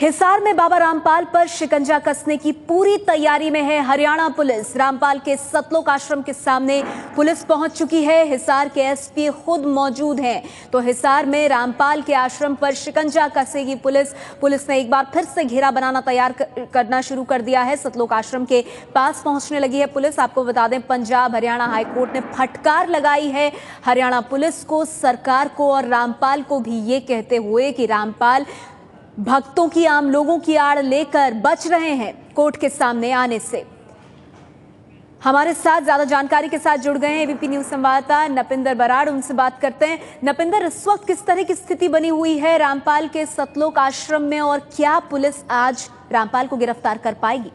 हिसार में बाबा रामपाल पर शिकंजा कसने की पूरी तैयारी में है हरियाणा पुलिस। रामपाल के सतलोक आश्रम के सामने पुलिस पहुंच चुकी है। हिसार के एसपी खुद मौजूद हैं। तो हिसार में रामपाल के आश्रम पर शिकंजा कसेगी पुलिस। पुलिस ने एक बार फिर से घेरा बनाना तैयार करना शुरू कर दिया है। सतलोक आश्रम के पास पहुंचने लगी है पुलिस। आपको बता दें, पंजाब हरियाणा हाईकोर्ट ने फटकार लगाई है हरियाणा पुलिस को, सरकार को और रामपाल को भी, ये कहते हुए कि रामपाल भक्तों की, आम लोगों की आड़ लेकर बच रहे हैं कोर्ट के सामने आने से। हमारे साथ ज्यादा जानकारी के साथ जुड़ गए हैं एबीपी न्यूज संवाददाता नपिंदर बराड़, उनसे बात करते हैं। नपिंदर, इस वक्त किस तरह की स्थिति बनी हुई है रामपाल के सतलोक आश्रम में और क्या पुलिस आज रामपाल को गिरफ्तार कर पाएगी?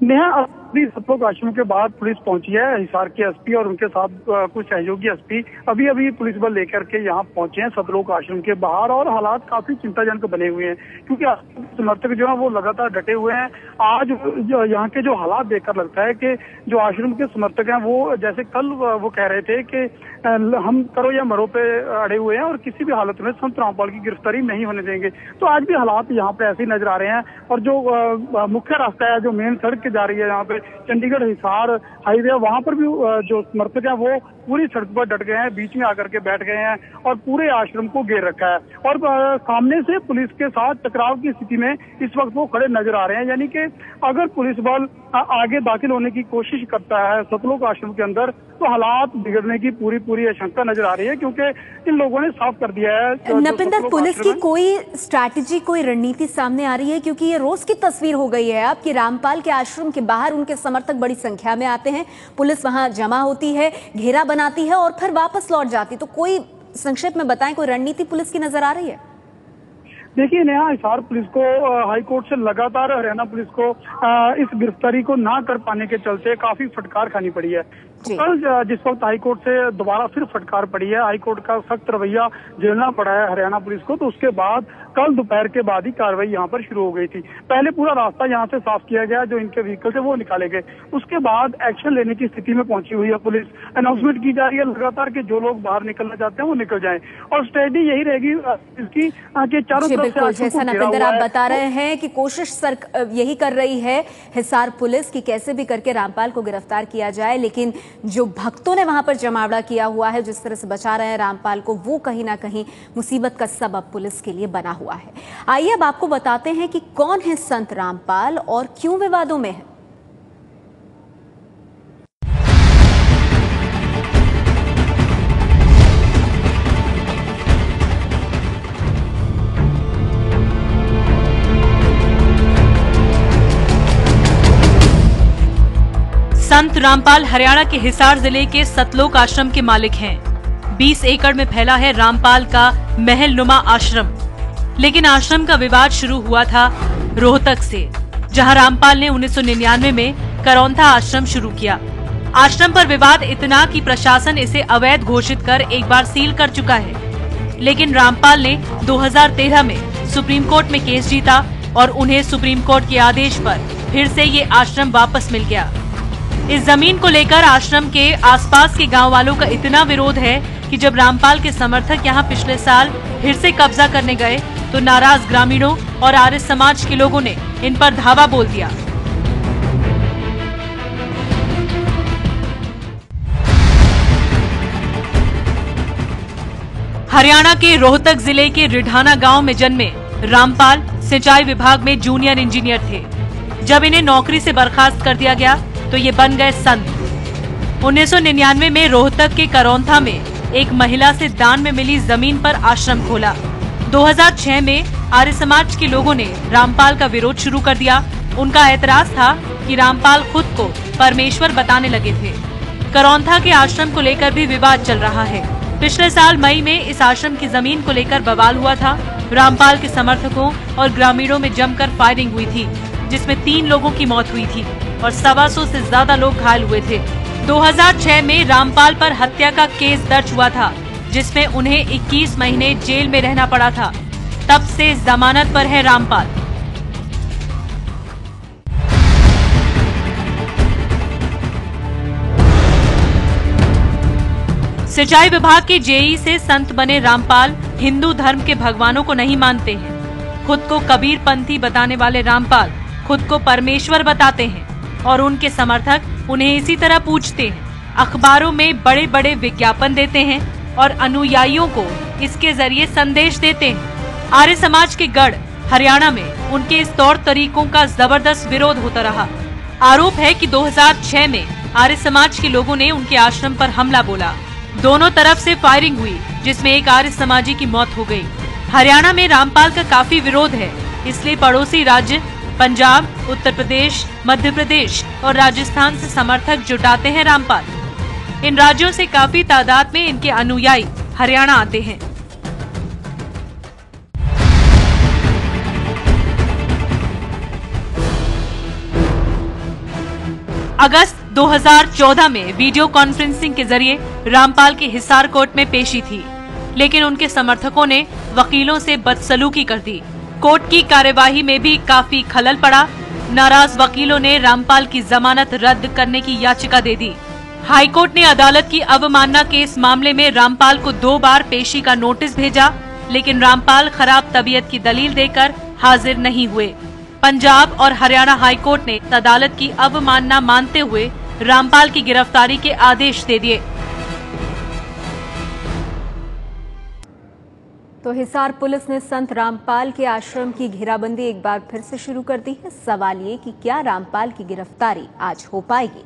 नेहा, सतलोक आश्रम के बाद पुलिस पहुंची है। हिसार के एसपी और उनके साथ कुछ सहयोगी एसपी अभी पुलिस बल लेकर के यहाँ पहुंचे हैं सतलोक आश्रम के बाहर, और हालात काफी चिंताजनक बने हुए हैं क्योंकि समर्थक जो है वो लगातार डटे हुए हैं। आज यहाँ के जो हालात देखकर लगता है कि जो आश्रम के समर्थक हैं वो, जैसे कल वो कह रहे थे कि हम करो या मरो पे अड़े हुए हैं और किसी भी हालत में संत रामपाल की गिरफ्तारी नहीं होने देंगे। तो आज भी हालात यहाँ पे ऐसे ही नजर आ रहे हैं। और जो मुख्य रास्ता है, जो मेन सड़क के जा रही है यहाँ पे चंडीगढ़ हिसार हाईवे, वहां पर भी जो समर्थक है वो पूरी सड़क पर डट गए हैं, बीच में आकर के बैठ गए हैं और पूरे आश्रम को घेर रखा है। और सामने से पुलिस के साथ टकराव की स्थिति में इस वक्त वो खड़े नजर आ रहे हैं। यानी कि अगर पुलिस बल आगे दाखिल होने की कोशिश करता है सतलोक आश्रम के अंदर तो हालात बिगड़ने की पूरी आशंका नजर आ रही है, क्योंकि इन लोगों ने साफ कर दिया है। नपिंदर, पुलिस की कोई स्ट्रैटेजी, कोई रणनीति सामने आ रही है? क्योंकि ये रोज की तस्वीर हो गई है अब कि रामपाल के आश्रम के बाहर उनके समर्थक बड़ी संख्या में आते हैं, पुलिस वहां जमा होती है, घेरा बनाती है और फिर वापस लौट जाती। तो कोई संक्षेप में बताएं, कोई रणनीति पुलिस की नजर आ रही है? देखिए नेहा, हिसार पुलिस को हाईकोर्ट से लगातार हरियाणा पुलिस को इस गिरफ्तारी को ना कर पाने के चलते काफी फटकार खानी पड़ी है। कल जिस वक्त हाईकोर्ट से दोबारा फिर फटकार पड़ी है, हाईकोर्ट का सख्त रवैया झेलना पड़ा है हरियाणा पुलिस को, तो उसके बाद कल दोपहर के बाद ही कार्रवाई यहाँ पर शुरू हो गई थी। पहले पूरा रास्ता यहाँ से साफ किया गया, जो इनके व्हीकल थे वो निकाले गए। उसके बाद एक्शन लेने की स्थिति में पहुंची हुई है पुलिस। अनाउंसमेंट की जा रही है लगातार कि जो लोग बाहर निकलना चाहते हैं वो निकल जाएं, और स्ट्रेटजी यही रहेगी इसकी कि चारों तरफ से। जैसा नपिंदर आप बता रहे हैं कि कोशिश यही कर रही है हिसार पुलिस की कैसे भी करके रामपाल को गिरफ्तार किया जाए, लेकिन जो भक्तों ने वहां पर जमावड़ा किया हुआ है, जिस तरह से बचा रहे हैं रामपाल को, वो कहीं ना कहीं मुसीबत का सबब पुलिस के लिए बना हुआ है। आइए अब आपको बताते हैं कि कौन है संत रामपाल और क्यों विवादों में है। संत रामपाल हरियाणा के हिसार जिले के सतलोक आश्रम के मालिक हैं। 20 एकड़ में फैला है रामपाल का महल नुमा आश्रम। लेकिन आश्रम का विवाद शुरू हुआ था रोहतक से, जहां रामपाल ने 1999 में करौंथा आश्रम शुरू किया। आश्रम पर विवाद इतना कि प्रशासन इसे अवैध घोषित कर एक बार सील कर चुका है। लेकिन रामपाल ने 2013 में सुप्रीम कोर्ट में केस जीता और उन्हें सुप्रीम कोर्ट के आदेश पर फिर से ये आश्रम वापस मिल गया। इस जमीन को लेकर आश्रम के आसपास के गांव वालों का इतना विरोध है कि जब रामपाल के समर्थक यहां पिछले साल फिर से कब्जा करने गए तो नाराज ग्रामीणों और आर्य समाज के लोगों ने इन पर धावा बोल दिया। हरियाणा के रोहतक जिले के रिढाना गांव में जन्मे रामपाल सिंचाई विभाग में जूनियर इंजीनियर थे। जब इन्हें नौकरी से बर्खास्त कर दिया गया तो ये बन गए संत। 1999 में रोहतक के करौंथा में एक महिला से दान में मिली जमीन पर आश्रम खोला। 2006 में आर्य समाज के लोगों ने रामपाल का विरोध शुरू कर दिया। उनका एतराज था कि रामपाल खुद को परमेश्वर बताने लगे थे। करौंथा के आश्रम को लेकर भी विवाद चल रहा है। पिछले साल मई में इस आश्रम की जमीन को लेकर बवाल हुआ था। रामपाल के समर्थकों और ग्रामीणों में जमकर फायरिंग हुई थी, जिसमें 3 लोगों की मौत हुई थी और 125 से ज्यादा लोग घायल हुए थे। 2006 में रामपाल पर हत्या का केस दर्ज हुआ था, जिसमें उन्हें 21 महीने जेल में रहना पड़ा था। तब से जमानत पर है रामपाल। सिंचाई विभाग के जेई से संत बने रामपाल हिंदू धर्म के भगवानों को नहीं मानते हैं। खुद को कबीरपंथी बताने वाले रामपाल खुद को परमेश्वर बताते हैं और उनके समर्थक उन्हें इसी तरह पूजते हैं। अखबारों में बड़े बड़े विज्ञापन देते हैं और अनुयायियों को इसके जरिए संदेश देते हैं। आर्य समाज के गढ़ हरियाणा में उनके इस तौर तरीकों का जबरदस्त विरोध होता रहा। आरोप है कि 2006 में आर्य समाज के लोगों ने उनके आश्रम पर हमला बोला। दोनों तरफ से फायरिंग हुई, जिसमें एक आर्य समाजी की मौत हो गई। हरियाणा में रामपाल का काफी विरोध है, इसलिए पड़ोसी राज्य पंजाब, उत्तर प्रदेश, मध्य प्रदेश और राजस्थान से समर्थक जुटाते हैं रामपाल। इन राज्यों से काफी तादाद में इनके अनुयायी हरियाणा आते हैं। अगस्त 2014 में वीडियो कॉन्फ्रेंसिंग के जरिए रामपाल की हिसार कोर्ट में पेशी थी, लेकिन उनके समर्थकों ने वकीलों से बदसलूकी कर दी। कोर्ट की कार्यवाही में भी काफी खलल पड़ा। नाराज वकीलों ने रामपाल की जमानत रद्द करने की याचिका दे दी। हाईकोर्ट ने अदालत की अवमानना के इस मामले में रामपाल को 2 बार पेशी का नोटिस भेजा, लेकिन रामपाल खराब तबीयत की दलील देकर हाजिर नहीं हुए। पंजाब और हरियाणा हाईकोर्ट ने अदालत की अवमानना मानते हुए रामपाल की गिरफ्तारी के आदेश दे दिए। तो हिसार पुलिस ने संत रामपाल के आश्रम की घेराबंदी एक बार फिर से शुरू कर दी है। सवाल ये कि क्या रामपाल की गिरफ्तारी आज हो पाएगी?